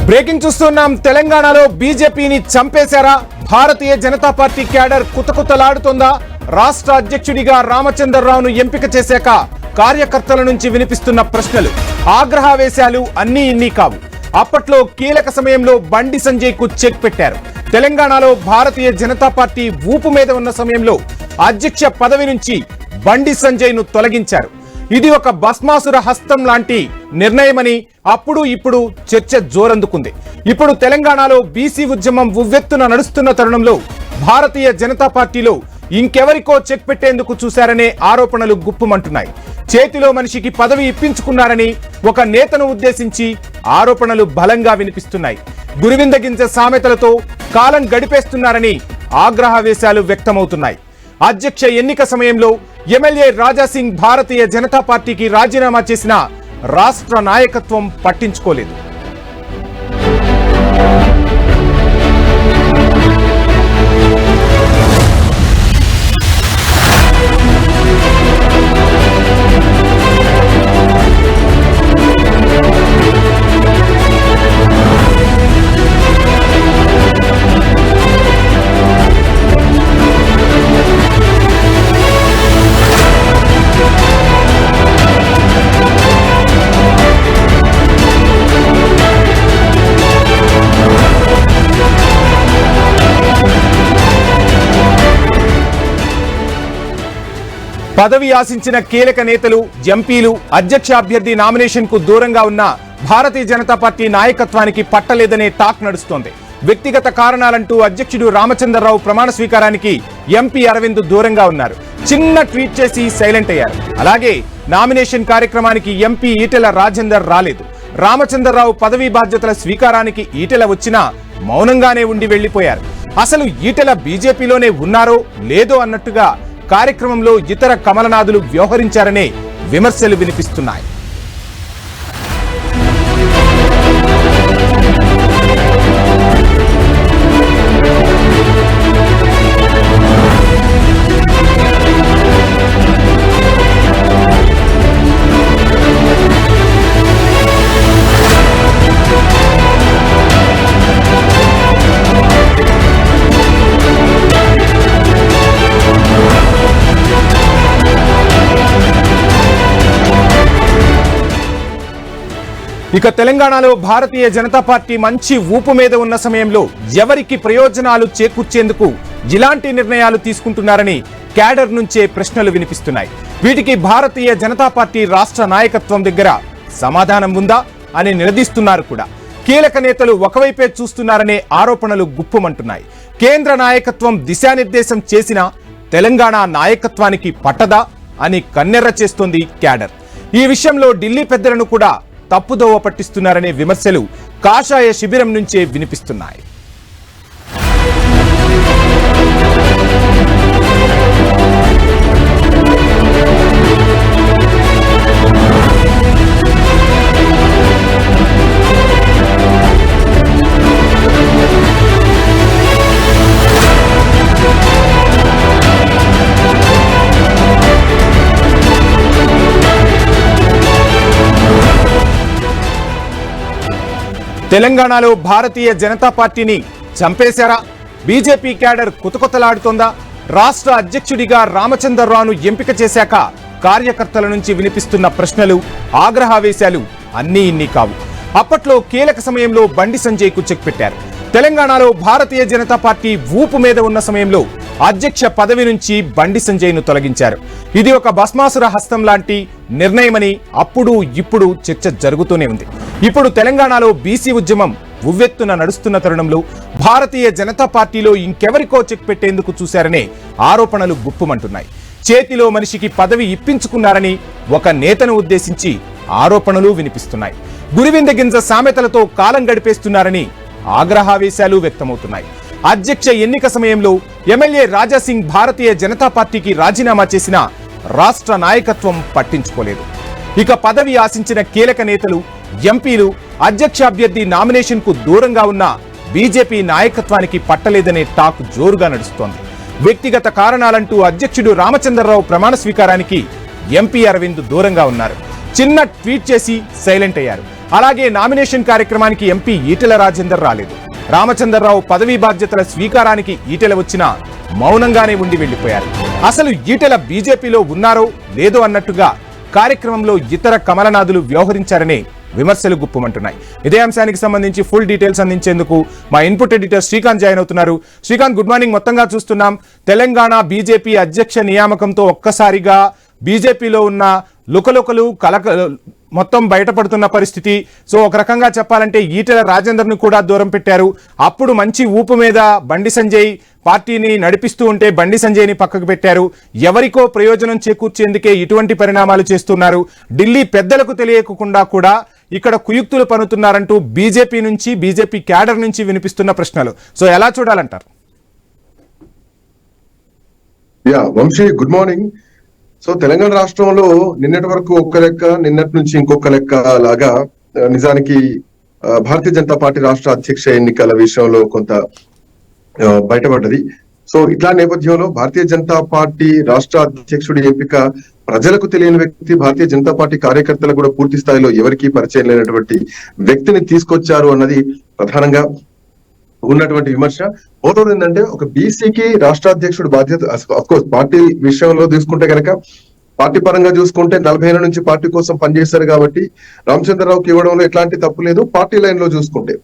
Breaking చూస్తున్నాం. తెలంగాణలో బీజేపీని చంపేశారా? Bharatiya Janata party cadre కుతకుతలాడుతోందా? రాష్ట్ర అధ్యక్షుడిగా రామచంద్రరావును ఎంపిక చేశాక కార్యకర్తల నుంచి వినిపిస్తున్న ప్రశ్నలు, ఆగ్రహావేశాలు అన్నీ ఇన్ని కావు. అప్పట్లో కీలక సమయంలో బండి సంజయ్ కు చెక్ పెట్టారు. తెలంగాణలో భారతీయ జనతా పార్టీ ఊపు మీద ఉన్న సమయంలో అధ్యక్ష పదవి నుంచి బండి సంజయ్ ను తొలగించారు. ఇది ఒక భస్మాసుర హస్తం లాంటి నిర్ణయమని అప్పుడు ఇప్పుడు చర్చ జోరందుకుంది. ఇప్పుడు తెలంగాణలో బీసీ ఉద్యమం ఉవ్వెత్తున నడుస్తున్న తరుణంలో భారతీయ జనతా పార్టీలో ఇంకెవరికో చెక్ పెట్టేందుకు చూశారనే ఆరోపణలు గుప్పుమంటున్నాయి. చేతిలో మనిషికి పదవి ఇప్పించుకున్నారని ఒక నేతను ఉద్దేశించి ఆరోపణలు బలంగా వినిపిస్తున్నాయి. గురివిందగింజ సామెతలతో కాలం గడిపేస్తున్నారని ఆగ్రహావేశాలు వ్యక్తమవుతున్నాయి. అధ్యక్ష ఎన్నిక సమయంలో ఎమ్మెల్యే రాజాసింగ్ భారతీయ జనతా పార్టీకి రాజీనామా చేసిన రాష్ట్ర నాయకత్వం పట్టించుకోలేదు. పదవి ఆశించిన కీలక నేతలు, ఎంపీలు అధ్యక్ష అభ్యర్థి నామినేషన్ కు దూరంగా ఉన్న భారతీయ జనతా పార్టీ నాయకత్వానికి పట్టలేదనే టాక్ నడుస్తోంది. వ్యక్తిగత కారణాలంటూ అధ్యక్షుడు రామచంద్రరావు ప్రమాణ స్వీకారానికి ఎంపీ అరవింద్ దూరంగా ఉన్నారు. చిన్న ట్వీట్ చేసి సైలెంట్ అయ్యారు. అలాగే నామినేషన్ కార్యక్రమానికి ఎంపీ ఈటెల రాజేందర్ రాలేదు. రామచంద్రరావు పదవీ బాధ్యతల స్వీకారానికి ఈటెల వచ్చినా మౌనంగానే ఉండి వెళ్లిపోయారు. అసలు ఈటెల బీజేపీలోనే ఉన్నారో లేదో అన్నట్టుగా కార్యక్రమంలో ఇతర కమలనాథులు వ్యవహరించారనే విమర్శలు వినిపిస్తున్నాయి. ఇక తెలంగాణలో భారతీయ జనతా పార్టీ మంచి ఊపు మీద ఉన్న సమయంలో ఎవరికి ప్రయోజనాలు చేకూర్చేందుకు ఇలాంటి నిర్ణయాలు తీసుకుంటున్నారని క్యాడర్ నుంచే ప్రశ్నలు వినిపిస్తున్నాయి. వీటికి భారతీయ జనతా పార్టీ రాష్ట్ర నాయకత్వం దగ్గర సమాధానం ఉందా అని నిలదీస్తున్నారు కూడా. కీలక నేతలు ఒకవైపే చూస్తున్నారనే ఆరోపణలు గుప్పుమంటున్నాయి. కేంద్ర నాయకత్వం దిశానిర్దేశం చేసినా తెలంగాణ నాయకత్వానికి పట్టదా అని కన్నెర్ర చేస్తోంది క్యాడర్. ఈ విషయంలో ఢిల్లీ పెద్దలను కూడా తప్పుదోవ పట్టిస్తున్నారనే విమర్శలు కాషాయ శిబిరం నుంచే వినిపిస్తున్నాయి. తెలంగాణలో భారతీయ జనతా పార్టీని చంపేశారా? BJP cadre కుతకుతలాడుతోందా? రాష్ట్ర అధ్యక్షుడిగా రామచంద్రరావును ఎంపిక చేశాక కార్యకర్తల నుంచి వినిపిస్తున్న ప్రశ్నలు, ఆగ్రహావేశాలు అన్నీ ఇన్ని కావు. అప్పట్లో కీలక సమయంలో బండి సంజయ్ కు చెక్ పెట్టారు. తెలంగాణలో భారతీయ జనతా పార్టీ ఊపు మీద ఉన్న సమయంలో అధ్యక్ష పదవి నుంచి బండి సంజయ్ ను తొలగించారు. ఇది ఒక భస్మాసుర హస్తం లాంటి నిర్ణయమని అప్పుడు ఇప్పుడు చర్చ జరుగుతూనే ఉంది. ఇప్పుడు తెలంగాణలో బీసీ ఉద్యమం ఉవ్వెత్తున నడుస్తున్న తరుణంలో భారతీయ జనతా పార్టీలో ఇంకెవరికో చెక్ పెట్టేందుకు చూశారనే ఆరోపణలు గుప్పుమంటున్నాయి. చేతిలో మనిషికి పదవి ఇప్పించుకున్నారని ఒక నేతను ఉద్దేశించి ఆరోపణలు వినిపిస్తున్నాయి. గురివిందగింజ సామెతలతో కాలం గడిపేస్తున్నారని ఆగ్రహావేశాలు వ్యక్తమవుతున్నాయి. అధ్యక్ష ఎన్నిక సమయంలో ఎమ్మెల్యే రాజాసింగ్ భారతీయ జనతా పార్టీకి రాజీనామా చేసిన రాష్ట్ర నాయకత్వం పట్టించుకోలేదు. ఇక పదవి ఆశించిన కీలక నేతలు, ఎంపీలు అధ్యక్ష అభ్యర్థి నామినేషన్ కు దూరంగా ఉన్న బీజేపీ నాయకత్వానికి పట్టలేదనే టాక్ జోరుగా నడుస్తోంది. వ్యక్తిగత కారణాలంటూ అధ్యక్షుడు రామచంద్రరావు ప్రమాణ స్వీకారానికి ఎంపీ అరవింద్ దూరంగా ఉన్నారు. చిన్న ట్వీట్ చేసి సైలెంట్ అయ్యారు. అలాగే నామినేషన్ కార్యక్రమానికి ఎంపీ ఈటెల రాజేందర్ రాలేదు. రామచంద్రరావు పదవీ బాధ్యతల స్వీకారానికి ఈటెల వచ్చినా మౌనంగానే ఉండి వెళ్లిపోయారు. అసలు ఈటెల బీజేపీలో ఉన్నారో లేదో అన్నట్టుగా కార్యక్రమంలో ఇతర కమలనాథులు వ్యవహరించారనే విమర్శలు గుప్పమంటున్నాయి. ఇదే అంశానికి సంబంధించి ఫుల్ డీటెయిల్స్ అందించేందుకు మా ఇన్పుట్ ఎడిటర్ శ్రీకాంత్ జాయిన్ అవుతున్నారు. Srikanth, good morning. మొత్తంగా చూస్తున్నాం తెలంగాణ బీజేపీ అధ్యక్ష నియామకంతో ఒక్కసారిగా బీజేపీలో ఉన్న లుకలుకలు మొత్తం బయటపడుతున్న పరిస్థితి. సో ఒక రకంగా చెప్పాలంటే ఈటెల రాజేందర్ను కూడా దూరం పెట్టారు. అప్పుడు మంచి ఊపు మీద బండి సంజయ్ పార్టీని నడిపిస్తూ ఉంటే బండి సంజయ్ని పక్కకు పెట్టారు. ఎవరికో ప్రయోజనం చేకూర్చేందుకే ఇటువంటి పరిణామాలు చేస్తున్నారు. ఢిల్లీ పెద్దలకు తెలియకుండా కూడా ఇక్కడ కుయుక్తులు పన్నుతున్నారంటూ బీజేపీ నుంచి, బీజేపీ క్యాడర్ నుంచి వినిపిస్తున్న ప్రశ్నలు. సో ఎలా చూడాలంటారు? Vamshi, good morning. So Telangana రాష్ట్రంలో నిన్నటి వరకు ఒక్క లెక్క, నిన్నటి నుంచి ఇంకొక లెక్క లాగా నిజానికి భారతీయ జనతా పార్టీ రాష్ట్ర అధ్యక్ష ఎన్నికల విషయంలో కొంత బయటపడ్డది. సో ఇట్లా నేపథ్యంలో భారతీయ జనతా పార్టీ రాష్ట్ర అధ్యక్షుడి ఎంపిక ప్రజలకు తెలియని వ్యక్తి, భారతీయ జనతా పార్టీ కార్యకర్తలకు కూడా పూర్తి స్థాయిలో ఎవరికీ పరిచయం లేనటువంటి వ్యక్తిని తీసుకొచ్చారు అన్నది ప్రధానంగా ఉన్నటువంటి విమర్శ. పోతుంది ఏంటంటే ఒక బీసీకి రాష్ట్ర అధ్యక్షుడు బాధ్యత, అఫ్కోర్స్ పార్టీ విషయంలో తీసుకుంటే కనుక పార్టీ పరంగా చూసుకుంటే 40 ఏళ్ల నుంచి పార్టీ కోసం పనిచేశారు కాబట్టి రామచంద్రరావుకి ఇవ్వడంలో ఎట్లాంటి తప్పు లేదు. పార్టీ లైన్ లో చూసుకుంటే,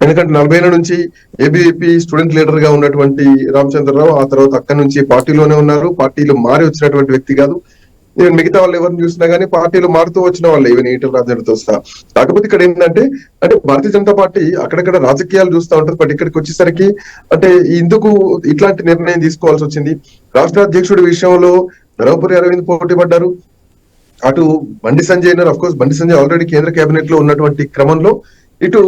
ఎందుకంటే 40 ఏళ్ల నుంచి ఏబీవీపీ స్టూడెంట్ లీడర్ గా ఉన్నటువంటి రామచంద్రరావు ఆ తర్వాత అక్కడి నుంచి పార్టీలోనే ఉన్నారు. పార్టీలో మారి వచ్చినటువంటి వ్యక్తి కాదు. మిగతా వాళ్ళు ఎవరిని చూసినా గానీ పార్టీలు మారుతూ వచ్చిన వాళ్ళు, ఈవెన్ ఈటెల రాజేందర్తో సహా. కాకపోతే ఇక్కడ ఏంటంటే భారతీయ జనతా పార్టీ అక్కడక్కడ రాజకీయాలు చూస్తూ ఉంటుంది. బట్ ఇక్కడికి వచ్చేసరికి ఎందుకు ఇట్లాంటి నిర్ణయం తీసుకోవాల్సి వచ్చింది? రాష్ట్ర అధ్యక్షుడి విషయంలో ధర్మపురి అరవింద్ పోటీ పడ్డారు. అటు బండి సంజయ్, అఫ్కోర్స్ బండి సంజయ్ ఆల్రెడీ కేంద్ర కేబినెట్ లో ఉన్నటువంటి క్రమంలో ఇటు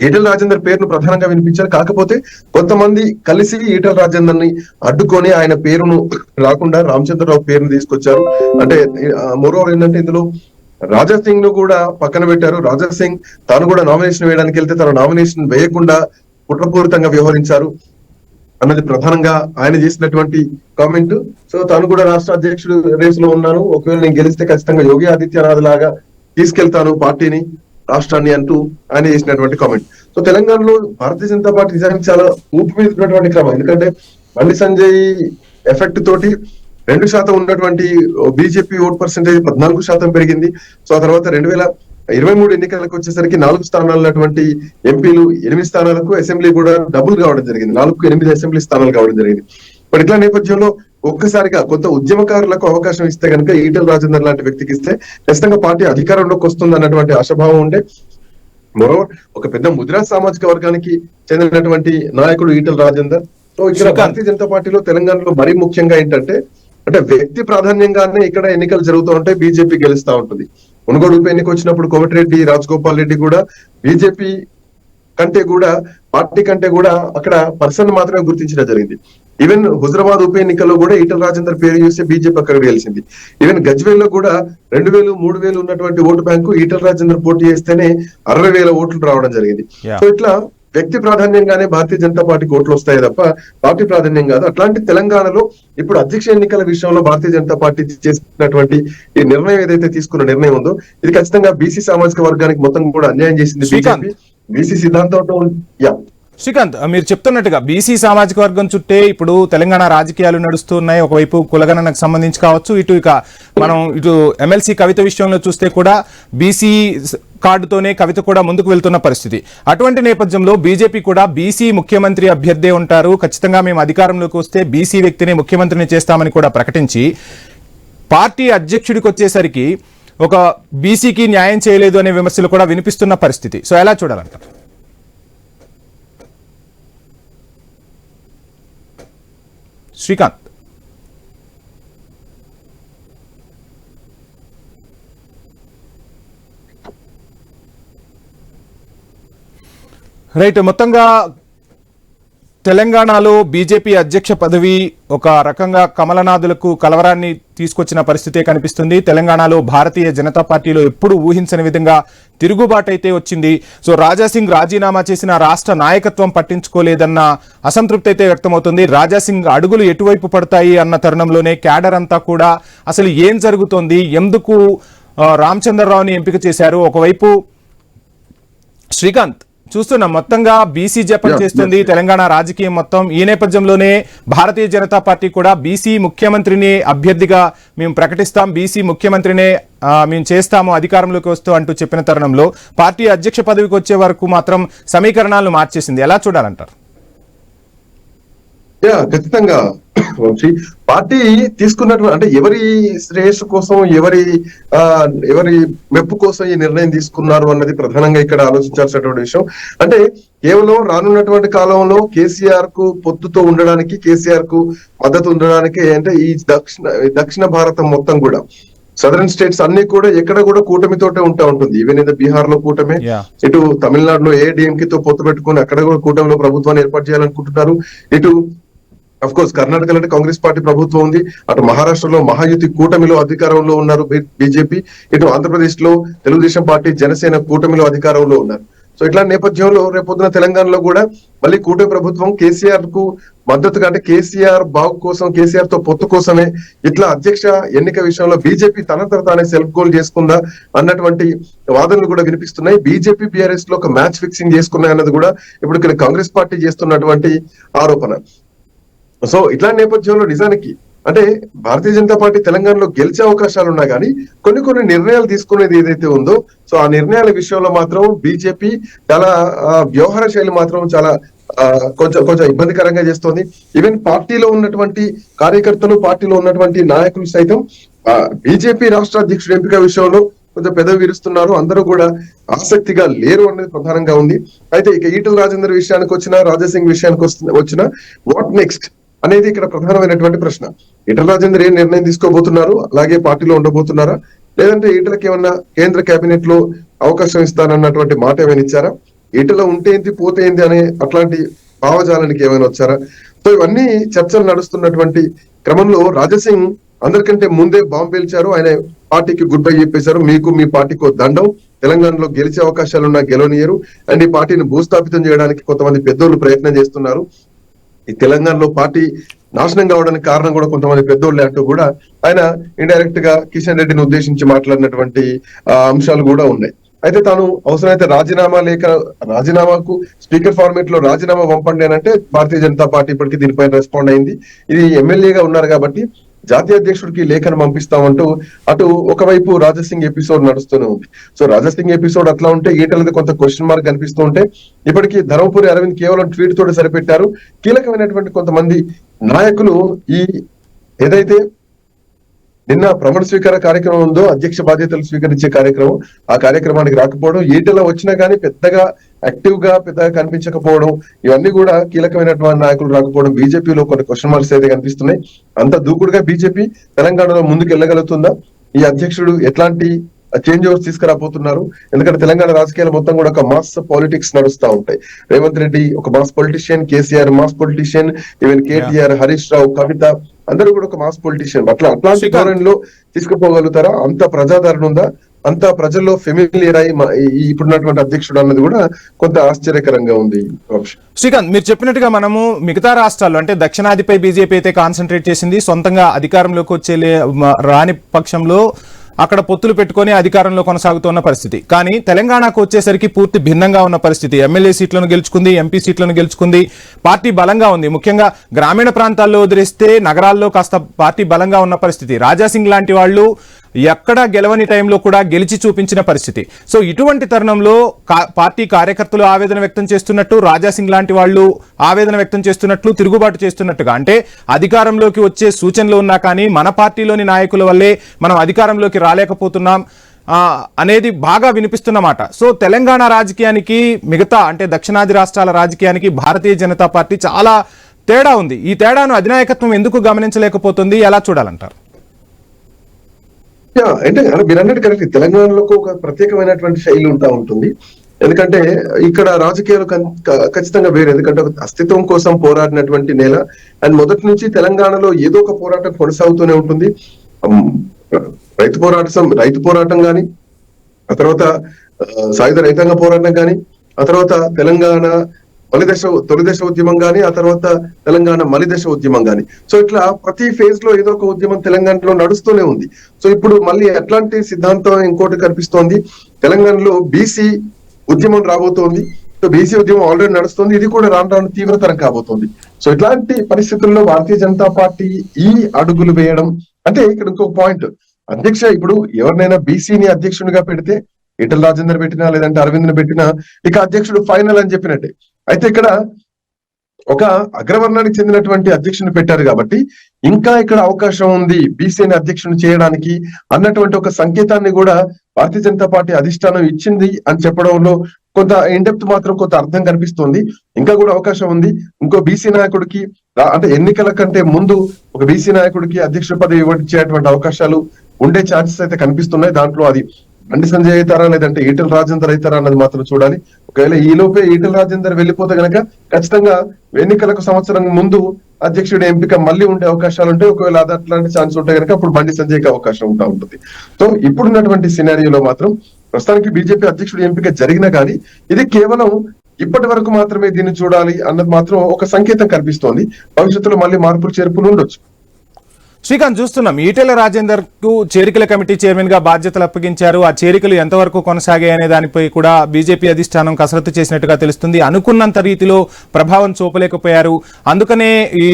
ఈటెల రాజేందర్ పేరును ప్రధానంగా వినిపించారు. కాకపోతే కొంతమంది కలిసి ఈటెల రాజేందర్ ని అడ్డుకొని ఆయన పేరును రాకుండా రామచంద్రరావు పేరును తీసుకొచ్చారు. మోరోవర్ ఏంటంటే ఇందులో రాజా సింగ్ ను కూడా పక్కన పెట్టారు. రాజా సింగ్ తాను కూడా నామినేషన్ వేయడానికి వెళ్తే తన నామినేషన్ వేయకుండా కుట్రపూరితంగా వ్యవహరించారు అన్నది ప్రధానంగా ఆయన చేసినటువంటి కామెంట్. సో తాను కూడా రాష్ట్ర అధ్యక్షుడు రేసులో ఉన్నాను, ఒకవేళ నేను గెలిస్తే ఖచ్చితంగా యోగి ఆదిత్యనాథ్ లాగా తీసుకెళ్తాను పార్టీని, రాష్ట్రాన్ని అంటూ ఆయన చేసినటువంటి కామెంట్. సో తెలంగాణలో భారతీయ జనతా పార్టీ నిజానికి చాలా ఊపి మీద ఉన్నటువంటి క్రమం. ఎందుకంటే బండి సంజయ్ ఎఫెక్ట్ తోటి 2% ఉన్నటువంటి బీజేపీ ఓట్ పర్సెంటేజ్ 14% పెరిగింది. సో ఆ తర్వాత 2023 ఎన్నికలకు వచ్చేసరికి 4 స్థానాలు ఉన్నటువంటి ఎంపీలు 8 స్థానాలకు, అసెంబ్లీ కూడా డబుల్ కావడం జరిగింది, 4-8 అసెంబ్లీ స్థానాలు కావడం జరిగింది. బట్ ఇట్లా నేపథ్యంలో ఒక్కసారిగా కొంత ఉద్యమకారులకు అవకాశం ఇస్తే కనుక ఈటెల రాజేందర్ లాంటి వ్యక్తికి ఇస్తే ఖచ్చితంగా పార్టీ అధికారంలోకి వస్తుంది అన్నటువంటి ఆశాభావం ఉండే. మరోవర్ ఒక పెద్ద ముద్రా సామాజిక వర్గానికి చెందినటువంటి నాయకుడు ఈటెల రాజేందర్. సో ఇక్కడ భారతీయ జనతా పార్టీలో తెలంగాణలో మరీ ముఖ్యంగా ఏంటంటే వ్యక్తి ప్రాధాన్యంగానే ఇక్కడ ఎన్నికలు జరుగుతూ ఉంటాయి, బీజేపీ గెలుస్తూ ఉంటుంది. మునుగోడు ఉప ఎన్నిక వచ్చినప్పుడు కోమటిరెడ్డి రాజగోపాల్ రెడ్డి కూడా బీజేపీ కంటే కూడా, పార్టీ కంటే కూడా అక్కడ పర్సన్ మాత్రమే గుర్తించడం జరిగింది. ఈవెన్ హుజరాబాద్ ఉప ఎన్నికల్లో కూడా ఈటెల రాజేందర్ పేరు చూస్తే బీజేపీ అక్కడ గెలిచింది. ఈవెన్ గజ్వేల్లో కూడా 2,000-3,000 ఉన్నటువంటి ఓటు బ్యాంకు ఈటెల రాజేందర్ పోటీ చేస్తేనే 60,000 ఓట్లు రావడం జరిగింది. సో ఇట్లా వ్యక్తి ప్రాధాన్యంగానే భారతీయ జనతా పార్టీకి ఓట్లు వస్తాయి తప్ప పార్టీ ప్రాధాన్యం కాదు. అట్లాంటి తెలంగాణలో ఇప్పుడు అధ్యక్ష ఎన్నికల విషయంలో భారతీయ జనతా పార్టీ చేసినటువంటి ఈ నిర్ణయం ఏదైతే తీసుకున్న నిర్ణయం ఉందో ఇది ఖచ్చితంగా బీసీ సామాజిక వర్గానికి మొత్తం కూడా అన్యాయం చేసింది బీజేపీ. బీసీ సిద్ధాంతంతో శ్రీకాంత్, మీరు చెప్తున్నట్టుగా బీసీ సామాజిక వర్గం చుట్టే ఇప్పుడు తెలంగాణ రాజకీయాలు నడుస్తున్నాయి. ఒకవైపు కులగణనకు సంబంధించి కావచ్చు, ఇటు ఎమ్మెల్సీ కవిత విషయంలో చూస్తే కూడా బీసీ కార్డుతోనే కవిత కూడా ముందుకు వెళ్తున్న పరిస్థితి. అటువంటి నేపథ్యంలో బీజేపీ కూడా బీసీ ముఖ్యమంత్రి అభ్యర్థే ఉంటారు, ఖచ్చితంగా మేము అధికారంలోకి వస్తే బీసీ వ్యక్తిని ముఖ్యమంత్రిని చేస్తామని కూడా ప్రకటించి పార్టీ అధ్యక్షుడికి వచ్చేసరికి ఒక బీసీకి న్యాయం చేయలేదు అనే విమర్శలు కూడా వినిపిస్తున్న పరిస్థితి. సో ఎలా చూడాలంటారు? శ్రీకాంత్, రైట్. మొత్తంగా తెలంగాణలో బీజేపీ అధ్యక్ష పదవి ఒక రకంగా కమలనాథులకు కలవరాన్ని తీసుకొచ్చిన పరిస్థితే కనిపిస్తుంది. తెలంగాణలో భారతీయ జనతా పార్టీలో ఎప్పుడు ఊహించని విధంగా తిరుగుబాటు అయితే వచ్చింది. సో రాజాసింగ్ రాజీనామా చేసిన రాష్ట్ర నాయకత్వం పట్టించుకోలేదన్న అసంతృప్తి అయితే వ్యక్తమవుతుంది. రాజాసింగ్ అడుగులు ఎటువైపు పడతాయి అన్న తరుణంలోనే క్యాడర్ అంతా కూడా అసలు ఏం జరుగుతోంది, ఎందుకు రామచంద్రరావుని ఎంపిక చేశారు. ఒకవైపు శ్రీకాంత్ చూస్తున్నాం మొత్తంగా బీసీ జపం చేస్తుంది తెలంగాణ రాజకీయం మొత్తం. ఈ నేపథ్యంలోనే భారతీయ జనతా పార్టీ కూడా బీసీ ముఖ్యమంత్రిని అభ్యర్థిగా మేము ప్రకటిస్తాం, బీసీ ముఖ్యమంత్రినే మేము చేస్తాము అధికారంలోకి వస్తూ అంటూ చెప్పిన తరుణంలో పార్టీ అధ్యక్ష పదవికి వచ్చే వరకు మాత్రం సమీకరణాలను మార్చేసింది. ఎలా చూడాలంటారు? ఖచ్చితంగా వంశీ, పార్టీ తీసుకున్నటువంటి అంటే ఎవరి శ్రేయస్సు కోసం ఎవరి మెప్పు కోసం ఈ నిర్ణయం తీసుకున్నారు అన్నది ప్రధానంగా ఇక్కడ ఆలోచించాల్సినటువంటి విషయం. అంటే కేవలం రానున్నటువంటి కాలంలో కేసీఆర్ కు పొత్తుతో ఉండడానికి, కేసీఆర్ కు మద్దతు ఉండడానికి, అంటే ఈ దక్షిణ భారతం మొత్తం కూడా సదరన్ స్టేట్స్ అన్ని కూడా ఎక్కడ కూడా కూటమితోటే ఉంటుంది. ఈవెన్ ఏదో బీహార్ లో కూటమే, ఇటు తమిళనాడులో ఏడీఎంకే తో పొత్తు పెట్టుకుని అక్కడ కూడా కూటమిలో ప్రభుత్వాన్ని ఏర్పాటు చేయాలనుకుంటున్నారు. ఇటు అఫ్ కోర్స్ కర్ణాటకలో అంటే కాంగ్రెస్ పార్టీ ప్రభుత్వం ఉంది, అటు మహారాష్ట్రలో మహాయుతి కూటమిలో అధికారంలో ఉన్నారు బీజేపీ, ఇటు ఆంధ్రప్రదేశ్ లో తెలుగుదేశం పార్టీ జనసేన కూటమిలో అధికారంలో ఉన్నారు. సో ఇట్లాంటి నేపథ్యంలో రేపొద్దున తెలంగాణలో కూడా మళ్ళీ కూటమి ప్రభుత్వం కేసీఆర్ కు మద్దతుగా, అంటే కేసీఆర్ బాగు కోసం, కేసీఆర్ తో పొత్తు కోసమే ఇట్లా అధ్యక్ష ఎన్నిక విషయంలో బీజేపీ తనంతట తానే సెల్ఫ్ గోల్ చేసుకుందా అన్నటువంటి వాదనలు కూడా వినిపిస్తున్నాయి. బీజేపీ బీఆర్ఎస్ లో ఒక మ్యాచ్ ఫిక్సింగ్ చేసుకున్నాయి అన్నది కూడా ఇప్పుడు ఇక్కడ కాంగ్రెస్ పార్టీ చేస్తున్నటువంటి ఆరోపణ. సో ఇట్లాంటి నేపథ్యంలో నిజానికి అంటే భారతీయ జనతా పార్టీ తెలంగాణలో గెలిచే అవకాశాలు ఉన్నా కానీ కొన్ని నిర్ణయాలు తీసుకునేది ఏదైతే ఉందో, సో ఆ నిర్ణయాల విషయంలో మాత్రం బీజేపీ చాలా వ్యవహార శైలి మాత్రం చాలా కొంచెం ఇబ్బందికరంగా చేస్తోంది. ఈవెన్ పార్టీలో ఉన్నటువంటి కార్యకర్తలు, పార్టీలో ఉన్నటువంటి నాయకులు సైతం బీజేపీ రాష్ట్ర అధ్యక్షుడు ఎంపిక విషయంలో కొంచెం పెదవి విరుస్తున్నారు. అందరూ కూడా ఆసక్తిగా లేరు అనేది ప్రధానంగా ఉంది. అయితే ఇక ఈటల రాజేందర్ విషయానికి వచ్చినా, రాజాసింగ్ విషయానికి వచ్చినా వాట్ నెక్స్ట్ అనేది ఇక్కడ ప్రధానమైనటువంటి ప్రశ్న. ఈటల రాజేందర్ ఏం నిర్ణయం తీసుకోబోతున్నారు, అలాగే పార్టీలో ఉండబోతున్నారా, లేదంటే ఈటలకి ఏమన్నా కేంద్ర కేబినెట్ లో అవకాశం ఇస్తానన్నటువంటి మాట ఏమైనా ఇచ్చారా, ఈటల ఉంటే ఏంటి పోతే ఏంటి అనే అట్లాంటి భావజాలానికి ఏమైనా వచ్చారా? సో ఇవన్నీ చర్చలు నడుస్తున్నటువంటి క్రమంలో రాజాసింగ్ అందరికంటే ముందే బాంబు పేల్చారు. ఆయన పార్టీకి గుడ్ బై చెప్పేశారు. మీకు మీ పార్టీకి దండం, తెలంగాణలో గెలిచే అవకాశాలున్నా గెలవనియరు, అండ్ ఈ పార్టీని భూస్థాపితం చేయడానికి కొంతమంది పెద్దోళ్ళు ప్రయత్నం చేస్తున్నారు. ఈ తెలంగాణలో పార్టీ నాశనం కావడానికి కారణం కూడా కొంతమంది పెద్దోళ్ళే అంటూ కూడా ఆయన ఇండైరెక్ట్ గా కిషన్ రెడ్డిని ఉద్దేశించి మాట్లాడినటువంటి అంశాలు కూడా ఉన్నాయి. అయితే తాను అవసరమైతే రాజీనామాకు స్పీకర్ ఫార్మేట్ లో రాజీనామా పంపండి అని అంటే భారతీయ జనతా పార్టీ ఇప్పటికీ దీనిపైన రెస్పాండ్ అయింది. ఇది ఎమ్మెల్యేగా ఉన్నారు కాబట్టి జాతీయ అధ్యక్షుడికి లేఖను పంపిస్తామంటూ అటు ఒకవైపు రాజాసింగ్ ఎపిసోడ్ నడుస్తూనే ఉంది. సో రాజాసింగ్ ఎపిసోడ్ అట్లా ఉంటే ఈటలది కొంత క్వశ్చన్ మార్క్ కనిపిస్తూ ఉంటే, ఇప్పటికీ ధర్మపురి అరవింద్ కేవలం ట్వీట్ తోటి సరిపెట్టారు. కీలకమైనటువంటి కొంతమంది నాయకులు ఈ ఏదైతే నిన్న ప్రమాణ స్వీకార కార్యక్రమం ఉందో, అధ్యక్ష బాధ్యతలు స్వీకరించే కార్యక్రమం, ఆ కార్యక్రమానికి రాకపోవడం, ఈటల వచ్చినా కానీ పెద్దగా పెద్దగా కనిపించకపోవడం, ఇవన్నీ కూడా కీలకమైనటువంటి నాయకులు రాకపోవడం బీజేపీలో కొన్ని క్వశ్చన్ మార్క్స్ అయితే కనిపిస్తున్నాయి. అంత దూకుడుగా బీజేపీ తెలంగాణలో ముందుకు వెళ్ళగలుగుతుందా? ఈ అధ్యక్షుడు ఎట్లాంటి చేంజ్ ఓవర్స్ తీసుకురాబోతున్నారు? ఎందుకంటే తెలంగాణ రాజకీయాలు మొత్తం కూడా ఒక మాస్ పాలిటిక్స్ నడుస్తూ ఉంటాయి. రేవంత్ రెడ్డి ఒక mass politician, KCR mass politician, even KTR, Harish Rao, Kavitha అందరూ కూడా ఒక మాస్ పొలిటీషియన్. అట్లాంటి ధోరణిలో తీసుకుపోగలుగుతారా? అంత ప్రజాదరణ ఉందా? అంత ప్రజల్లో ఫెమిలియర్ అయి ఇప్పుడున్నటువంటి అధ్యక్షుడు అన్నది కూడా కొంత ఆశ్చర్యకరంగా ఉంది. శ్రీకాంత్, మీరు చెప్పినట్టుగా మనము మిగతా రాష్ట్రాల్లో అంటే దక్షిణాదిపై బీజేపీ అయితే కాన్సన్ట్రేట్ చేసింది, సొంతంగా అధికారంలోకి వచ్చే రాని పక్షంలో అక్కడ పొత్తులు పెట్టుకుని అధికారంలో కొనసాగుతున్న పరిస్థితి. కానీ తెలంగాణకు వచ్చేసరికి పూర్తి భిన్నంగా ఉన్న పరిస్థితి. ఎమ్మెల్యే సీట్లను గెలుచుకుంది, ఎంపీ సీట్లను గెలుచుకుంది, పార్టీ బలంగా ఉంది. ముఖ్యంగా గ్రామీణ ప్రాంతాల్లో వదిలేస్తే నగరాల్లో కాస్త పార్టీ బలంగా ఉన్న పరిస్థితి. రాజాసింగ్ లాంటి వాళ్ళు ఎక్కడ గెలవని టైంలో కూడా గెలిచి చూపించిన పరిస్థితి. సో ఇటువంటి తరుణంలో పార్టీ కార్యకర్తలు ఆవేదన వ్యక్తం చేస్తున్నట్టు, రాజాసింగ్ లాంటి వాళ్ళు ఆవేదన వ్యక్తం చేస్తున్నట్లు, తిరుగుబాటు చేస్తున్నట్టుగా, అంటే అధికారంలోకి వచ్చే సూచనలు ఉన్నా కానీ మన పార్టీలోని నాయకుల వల్లే మనం అధికారంలోకి రాలేకపోతున్నాం అనేది బాగా వినిపిస్తున్నమాట. సో తెలంగాణ రాజకీయానికి మిగతా అంటే దక్షిణాది రాష్ట్రాల రాజకీయానికి భారతీయ జనతా పార్టీ చాలా తేడా ఉంది. ఈ తేడాను అధినాయకత్వం ఎందుకు గమనించలేకపోతుంది? ఎలా చూడాలంటారు? అంటే మీరు అన్నట్టు కరెక్ట్. తెలంగాణలో ఒక ప్రత్యేకమైనటువంటి శైలి ఉంటుంది. ఎందుకంటే ఇక్కడ రాజకీయాలు ఖచ్చితంగా వేరు. ఎందుకంటే అస్తిత్వం కోసం పోరాడినటువంటి నేల, అండ్ మొదటి నుంచి తెలంగాణలో ఏదో ఒక పోరాటం కొనసాగుతూనే ఉంటుంది. రైతు పోరాటం కానీ, ఆ తర్వాత సాయుధ రైతాంగ పోరాటం కానీ, ఆ తర్వాత తెలంగాణ తొలి దశ ఉద్యమం గాని, ఆ తర్వాత తెలంగాణ మలిదశ ఉద్యమం గాని. సో ఇట్లా ప్రతి ఫేజ్ లో ఏదో ఒక ఉద్యమం తెలంగాణలో నడుస్తూనే ఉంది. సో ఇప్పుడు మళ్ళీ అట్లాంటి సిద్ధాంతం ఇంకోటి కనిపిస్తోంది. తెలంగాణలో బీసీ ఉద్యమం రాబోతోంది. సో బీసీ ఉద్యమం ఆల్రెడీ నడుస్తుంది, ఇది కూడా రాను రాను తీవ్రతరం కాబోతోంది. సో ఇట్లాంటి పరిస్థితుల్లో భారతీయ జనతా పార్టీ ఈ అడుగులు వేయడం అంటే ఇక్కడ ఇంకొక పాయింట్, అధ్యక్ష ఇప్పుడు ఎవరినైనా బీసీని అధ్యక్షునిగా పెడితే ఈటల రాజేందర్ పెట్టినా లేదంటే అరవింద్ పెట్టినా ఇక అధ్యక్షుడు ఫైనల్ అని చెప్పినట్టే. అయితే ఇక్కడ ఒక అగ్రవర్ణానికి చెందినటువంటి అధ్యక్షుని పెట్టారు కాబట్టి ఇంకా ఇక్కడ అవకాశం ఉంది బీసీని అధ్యక్షుని చేయడానికి అన్నటువంటి ఒక సంకేతాన్ని కూడా భారతీయ జనతా పార్టీ అధిష్టానం ఇచ్చింది అని చెప్పడంలో కొంత ఇండెప్త్ మాత్రం కొంత అర్థం కనిపిస్తుంది. ఇంకా కూడా అవకాశం ఉంది. ఇంకో బీసీ నాయకుడికి అంటే ఎన్నికల కంటే ముందు ఒక బీసీ నాయకుడికి అధ్యక్ష పదవి ఇవ్వచ్చేటువంటి అవకాశాలు ఉండే ఛాన్సెస్ అయితే కనిపిస్తున్నాయి. దాంట్లో అది బండి సంజయ్ అవుతారా లేదంటే ఈటల రాజేందర్ అవుతారా అన్నది మాత్రం చూడాలి. ఒకవేళ ఈ లోపే ఈటల రాజేందర్ వెళ్ళిపోతే గనక ఖచ్చితంగా ఎన్నికలకు సంవత్సరం ముందు అధ్యక్షుడి ఎంపిక మళ్ళీ ఉండే అవకాశాలు ఉంటాయి. ఒకవేళ అది అట్లాంటి ఛాన్స్ ఉంటే కనుక అప్పుడు బండి సంజయ్కి అవకాశం ఉంటుంది. సో ఇప్పుడున్నటువంటి సినారియోలో మాత్రం ప్రస్తుతానికి బీజేపీ అధ్యక్షుడి ఎంపిక జరిగినా కానీ ఇది కేవలం ఇప్పటి వరకు మాత్రమే దీన్ని చూడాలి అన్నది మాత్రం ఒక సంకేతం కనిపిస్తోంది. భవిష్యత్తులో మళ్ళీ మార్పులు చేర్పులు ఉండొచ్చు. శ్రీకాంత్, చూస్తున్నాం ఈటెల రాజేందర్ కు చేరికల కమిటీ చైర్మన్ గా బాధ్యతలు అప్పగించారు. ఆ చేరికలు ఎంతవరకు కొనసాగాయి అనే దానిపై కూడా బీజేపీ అధిష్టానం కసరత్తు చేసినట్టుగా తెలుస్తుంది. అనుకున్నంత రీతిలో ప్రభావం చూపలేకపోయారు. అందుకనే ఈ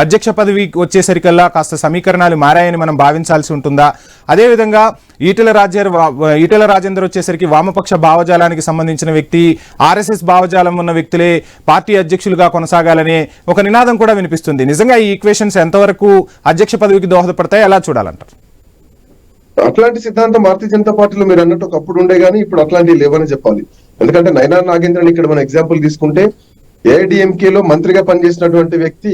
అధ్యక్ష పదవి వచ్చేసరికల్లా కాస్త సమీకరణాలు మారాయని మనం భావించాల్సి ఉంటుందా? అదేవిధంగా ఈటెల రాజేందర్ వచ్చేసరికి వామపక్ష భావజాలానికి సంబంధించిన వ్యక్తి, ఆర్ఎస్ఎస్ భావజాలం ఉన్న వ్యక్తులే పార్టీ అధ్యక్షులుగా కొనసాగాలనే ఒక నినాదం కూడా వినిపిస్తుంది. నిజంగా ఈ ఈక్వేషన్స్ ఎంతవరకు అధ్యక్ష పదవికి దోహదపడతాయి, ఎలా చూడాలంటారు? అట్లాంటి సిద్ధాంతం భారతీయ జనతా పార్టీలో మీరు అన్నట్టు ఒకప్పుడు ఉండే గానీ ఇప్పుడు అట్లాంటివి లేవని చెప్పాలి. ఎందుకంటే నైనా నాగేంద్రన్ ఇక్కడ మన ఎగ్జాంపుల్ తీసుకుంటే ఏఐడిఎంకే లో మంత్రిగా పనిచేసినటువంటి వ్యక్తి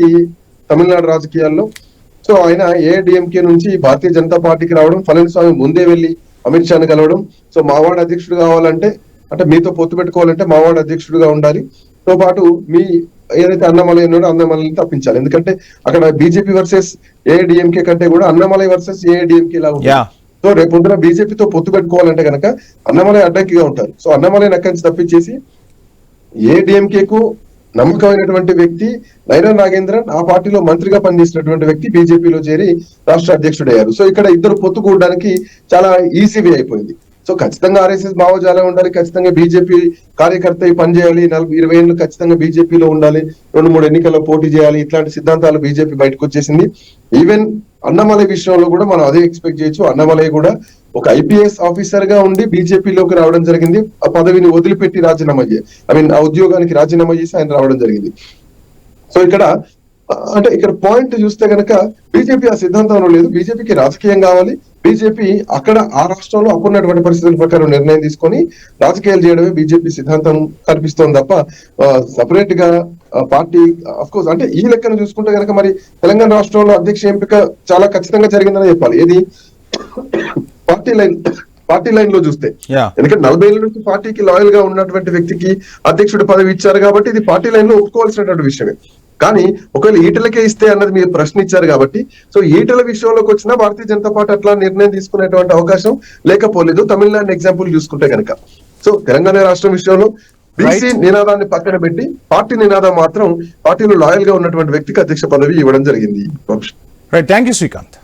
తమిళనాడు రాజకీయాల్లో. సో ఆయన ఏఐడిఎంకే నుంచి భారతీయ జనతా పార్టీకి రావడం, పళనిస్వామి ముందే వెళ్లి అమిత్ షాను కలవడం. సో మావాడు అధ్యక్షుడు కావాలంటే అంటే మీతో పొత్తు పెట్టుకోవాలంటే మావాడు అధ్యక్షుడిగా ఉండాలి, తో పాటు మీ ఏదైతే అన్నమలై ఉన్నాడో అన్నమలైని తప్పించాలి. ఎందుకంటే అక్కడ బీజేపీ వర్సెస్ ఏఐడిఎంకే కంటే కూడా అన్నమలై వర్సెస్ ఏఐడిఎంకే లాగా ఉంది. సో రేపు పొద్దున బీజేపీతో పొత్తు పెట్టుకోవాలంటే కనుక అన్నమలై అడ్డంకిగా ఉంటారు. సో అన్నమలైని అక్కడి నుంచి తప్పించేసి ఏఐడిఎంకేకు నమ్మకమైనటువంటి వ్యక్తి నైనా నాగేంద్రన్ ఆ పార్టీలో మంత్రిగా పనిచేసినటువంటి వ్యక్తి బీజేపీలో చేరి రాష్ట్ర అధ్యక్షుడయ్యారు. సో ఇక్కడ ఇద్దరు పొత్తు కూడడానికి చాలా ఈజీ వే అయిపోయింది. సో ఖచ్చితంగా ఆర్ఎస్ఎస్ భావజాలం ఉండాలి, ఖచ్చితంగా బీజేపీ కార్యకర్త పనిచేయాలి, 20 ఏళ్ళు ఖచ్చితంగా బీజేపీలో ఉండాలి, 2-3 ఎన్నికల్లో పోటీ చేయాలి, ఇట్లాంటి సిద్ధాంతాలు బీజేపీ బయటకు వచ్చేసింది. ఈవెన్ అన్నమలై విషయంలో కూడా మనం అదే ఎక్స్పెక్ట్ చేయొచ్చు. అన్నమలై కూడా ఒక ఐపీఎస్ ఆఫీసర్ గా ఉండి బీజేపీలోకి రావడం జరిగింది. ఆ పదవిని వదిలిపెట్టి రాజీనామా ఆ ఉద్యోగానికి రాజీనామా చేసి ఆయన రావడం జరిగింది. సో ఇక్కడ పాయింట్ చూస్తే గనక బీజేపీ ఆ సిద్ధాంతంలో లేదు. బీజేపీకి రాజకీయం కావాలి. బీజేపీ అక్కడ ఆ రాష్ట్రంలో అప్పుడున్నటువంటి పరిస్థితుల ప్రకారం నిర్ణయం తీసుకొని రాజకీయాలు చేయడమే బీజేపీ సిద్ధాంతం కనిపిస్తోంది తప్ప సపరేట్ గా పార్టీ అఫ్కోర్స్ అంటే ఈ లెక్కను చూసుకుంటే కనుక మరి తెలంగాణ రాష్ట్రంలో అధ్యక్ష ఎంపిక చాలా ఖచ్చితంగా జరిగిందని చెప్పాలి. ఏది పార్టీ లైన్ లో చూస్తే, ఎందుకంటే 40 ఏళ్ళ నుంచి పార్టీకి లాయల్ గా ఉన్నటువంటి వ్యక్తికి అధ్యక్షుడి పదవి ఇచ్చారు కాబట్టి ఇది పార్టీ లైన్ లో ఒప్పుకోవాల్సినటువంటి విషయమే. కానీ ఒకవేళ ఈటలకే ఇస్తే అన్నది మీరు ప్రశ్న ఇచ్చారు కాబట్టి సో ఈటల విషయంలోకి వచ్చినా భారతీయ జనతా పార్టీ అట్లా నిర్ణయం తీసుకునేటువంటి అవకాశం లేకపోలేదు. తమిళనాడు ఎగ్జాంపుల్ చూసుకుంటే కనుక సో తెలంగాణ రాష్ట్రం విషయంలో బీసీ నినాదాన్ని పక్కన పెట్టి పార్టీ నినాదం మాత్రం పార్టీలో లాయల్ గా ఉన్నటువంటి వ్యక్తికి అధ్యక్ష పదవి ఇవ్వడం జరిగింది. Right, thank you Srikanth.